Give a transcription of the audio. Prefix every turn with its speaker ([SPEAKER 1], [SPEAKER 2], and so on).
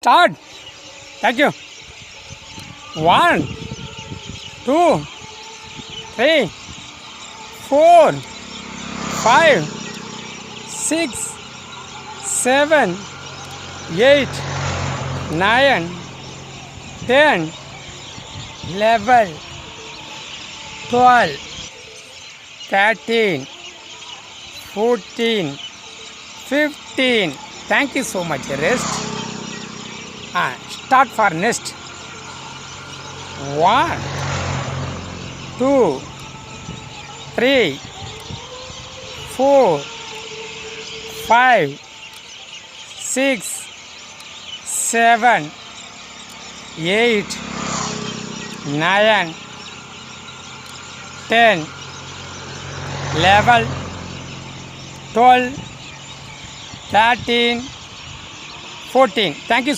[SPEAKER 1] Start. Thank you. 1, 2, 3, 4, 5, 6, 7, 8, 9, 10, 11, 12, 13, 14, 15. Thank you so much. Rest. Start for next. 1, 2, 3, 4, 5, 6, 7, 8, 9, 10, 11, 12, 13, 14. Thank you.